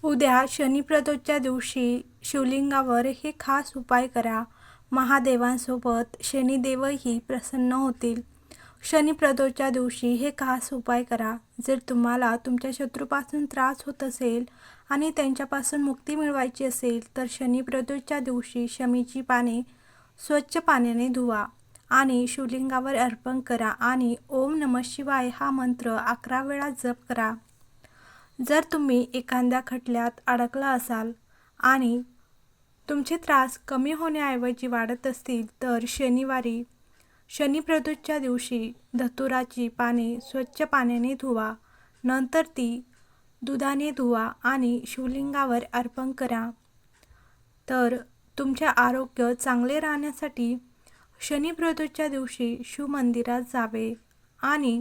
उद्या शनिप्रदोषच्या दिवशी शिवलिंगावर हे खास उपाय करा. महादेवांसोबत शनिदेवही प्रसन्न होतील. शनिप्रदोषच्या दिवशी हे खास उपाय करा. जर तुम्हाला तुमच्या शत्रूपासून त्रास होत असेल आणि त्यांच्यापासून मुक्ती मिळवायची असेल तर शनिप्रदोषच्या दिवशी शमीची पाने स्वच्छ पाण्याने धुवा आणि शिवलिंगावर अर्पण करा आणि ओम नमः शिवाय हा मंत्र 11 वेळा जप करा. जर तुम्ही एखाद्या खटल्यात अडकला असाल आणि तुमचे त्रास कमी होण्याऐवजी वाढत असतील तर शनिवारी शनिप्रदोषच्या दिवशी धतुराची पाने स्वच्छ पाण्याने धुवा. नंतर ती दुधाने धुवा आणि शिवलिंगावर अर्पण करा. तर तुमचे आरोग्य चांगले राहण्यासाठी शनिप्रदोषच्या दिवशी शिवमंदिरात जावे आणि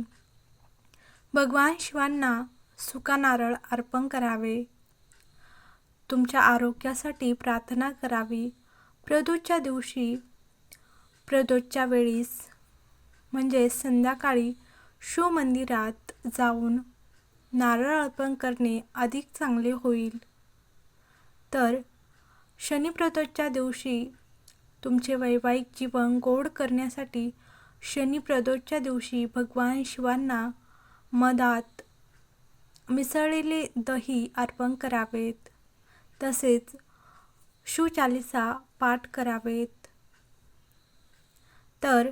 भगवान शिवांना सुका नारळ अर्पण करावे. तुमच्या आरोग्यासाठी प्रार्थना करावी. प्रदोषच्या दिवशी प्रदोषच्या वेळीस म्हणजे संध्याकाळी शिवमंदिरात जाऊन नारळ अर्पण करणे अधिक चांगले होईल. तर शनिप्रदोषच्या दिवशी तुमचे वैवाहिक जीवन गोड करण्यासाठी शनिप्रदोषच्या दिवशी भगवान शिवांना मधात मिसळलेले दही अर्पण करावेत. तसेच शिवचालीसा पाठ करावेत. तर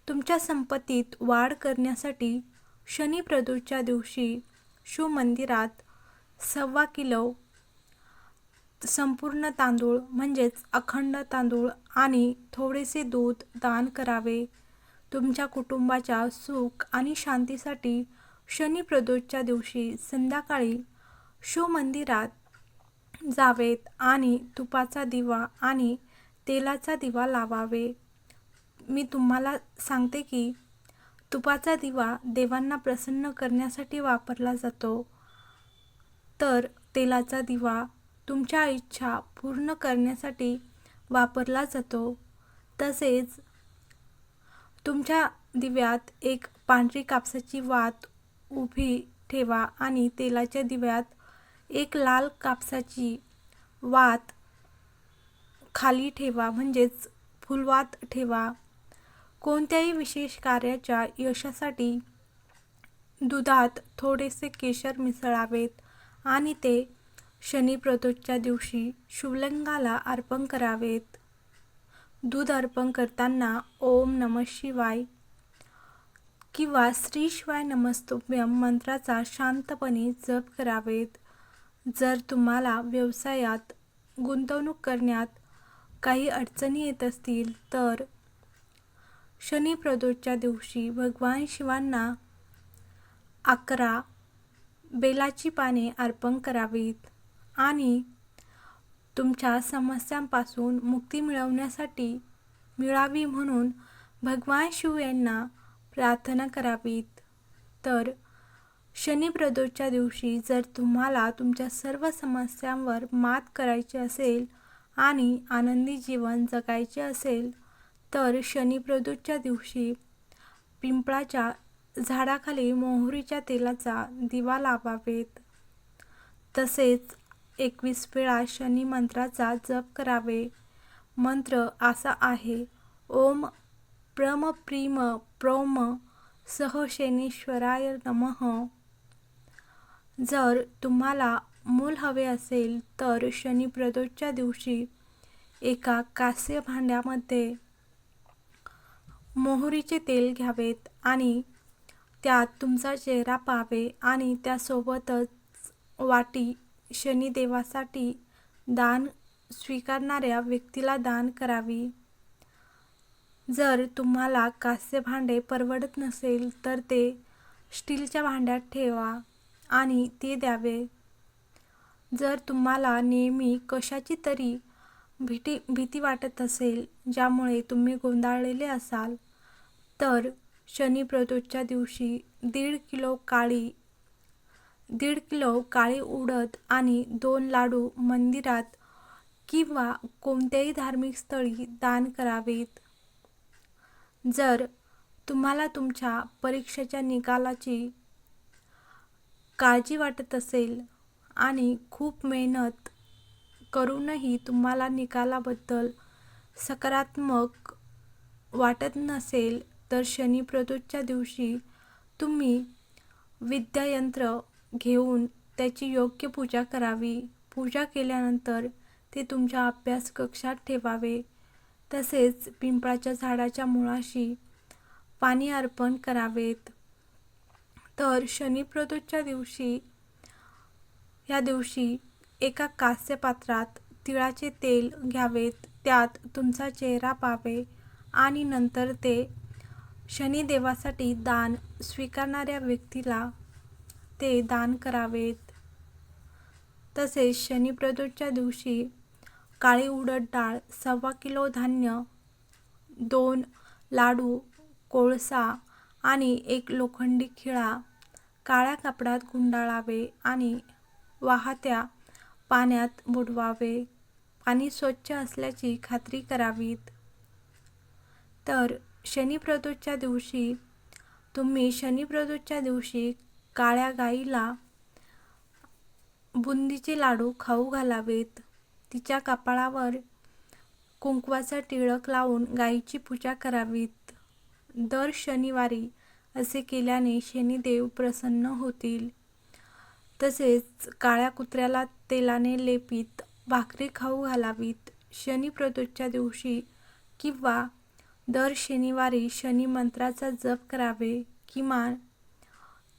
तुमच्या संपत्तीत वाढ करण्यासाठी शनिप्रदोषच्या दिवशी शिवमंदिरात 1.25 किलो संपूर्ण तांदूळ म्हणजेच अखंड तांदूळ आणि थोडेसे दूध दान करावे. तुमच्या कुटुंबाच्या सुख आणि शांतीसाठी शनिप्रदोषच्या दिवशी संध्याकाळी शिवमंदिरात जावेत आणि तुपाचा दिवा आणि तेलाचा दिवा लावावे. मी तुम्हाला सांगते की तुपाचा दिवा देवांना प्रसन्न करण्यासाठी वापरला जातो, तर तेलाचा दिवा तुमच्या इच्छा पूर्ण करण्यासाठी वापरला जातो. तसेच तुमच्या दिव्यात एक पांढरी कापसाची वात उभी ठेवा आणि तेलाच्या दिव्यात एक लाल कापसाची वात खाली ठेवा म्हणजेच फुलवात ठेवा. कोणत्याही विशेष कार्याच्या यशासाठी दुधात थोडेसे केशर मिसळावेत आणि ते शनिप्रदोषच्या दिवशी शिवलिंगाला अर्पण करावेत. दूध अर्पण करताना ओम नमः शिवाय किंवा श्री शिवाय नमस्तुभ्यम मंत्राचा शांतपणे जप करावेत. जर तुम्हाला व्यवसायात गुंतवणूक करण्यात काही अडचणी येत असतील तर शनिप्रदोषच्या दिवशी भगवान शिवांना 11 बेलाची पाने अर्पण करावीत आणि तुमच्या समस्यांपासून मुक्ती मिळावी म्हणून भगवान शिव यांना प्रार्थना करावीत. तर शनिप्रदोषच्या दिवशी जर तुम्हाला तुमच्या सर्व समस्यांवर मात करायची असेल आणि आनंदी जीवन जगायचे असेल तर शनिप्रदोषच्या दिवशी पिंपळाच्या झाडाखाली मोहरीच्या तेलाचा दिवा लावावेत. तसेच 21 वेळा शनी मंत्राचा जप करावे. मंत्र असा आहे: ओम प्रम प्रीम प्रौम सह शनीश्वराय नमः. जर तुम्हाला मूल हवे असेल तर शनिप्रदोषच्या दिवशी एका कास्य भांड्यामध्ये मोहरीचे तेल घ्यावेत आणि त्यात तुमचा चेहरा पाहावे आणि त्यासोबतच वाटी शनिदेवासाठी दान स्वीकारणाऱ्या व्यक्तीला दान करावी. जर तुम्हाला कास्य भांडे परवडत नसेल तर ते स्टीलच्या भांड्यात ठेवा आणि ते द्यावे. जर तुम्हाला नेहमी कशाची तरी भीती वाटत असेल ज्यामुळे तुम्ही गोंधळलेले असाल तर शनिप्रदोषच्या दिवशी 1.5 किलो काळी उडद आणि 2 लाडू मंदिरात किंवा कोणत्याही धार्मिक स्थळी दान करावेत. जर तुम्हाला तुमच्या परीक्षेच्या निकालाची काळजी वाटत असेल आणि खूप मेहनत करूनही तुम्हाला निकालाबद्दल सकारात्मक वाटत नसेल तर शनिप्रदोषच्या दिवशी तुम्ही विद्यायंत्र घेऊन त्याची योग्य पूजा करावी. पूजा केल्यानंतर ते तुमच्या अभ्यास कक्षात ठेवावे. तसेच पिंपळाच्या झाडाच्या मुळाशी पाणी अर्पण करावेत. तर शनिप्रदोषच्या दिवशी या दिवशी एका कास्य पात्रात तिळाचे तेल घ्यावेत. त्यात तुमचा चेहरा पाहावे आणि नंतर ते शनिदेवासाठी दान स्वीकारणाऱ्या व्यक्तीला ते दान करावेत. तसेच शनिप्रदोषच्या दिवशी काळी उडद डाळ, 1.25 किलो धान्य, 2 लाडू, कोळसा आणि 1 लोखंडी खिळा काळ्या कापडात गुंडाळावे आणि वाहत्या पाण्यात बुडवावे. पाणी स्वच्छ असल्याची खात्री करावीत. तर शनिप्रदोषच्या दिवशी काळ्या गाईला बुंदीचे लाडू खाऊ घालावेत. तिच्या कपाळावर कुंकवाचा टिळक लावून गायीची पूजा करावीत. दर शनिवारी असे केल्याने शनिदेव प्रसन्न होतील. तसेच काळ्या कुत्र्याला तेलाने लेपित भाकरी खाऊ घालावीत. शनिप्रदोषच्या दिवशी किंवा दर शनिवारी शनी मंत्राचा जप करावे. किमान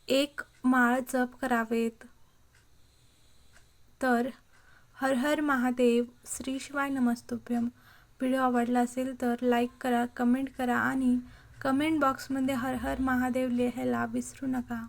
1 माळ जप करावेत. तर हर हर महादेव, श्री शिवाय नमस्तुभ्यं. व्हिडिओ आवडला असेल तर लाईक करा, कमेंट करा आणि कमेंट बॉक्समध्ये हर हर महादेव लिहायला विसरू नका.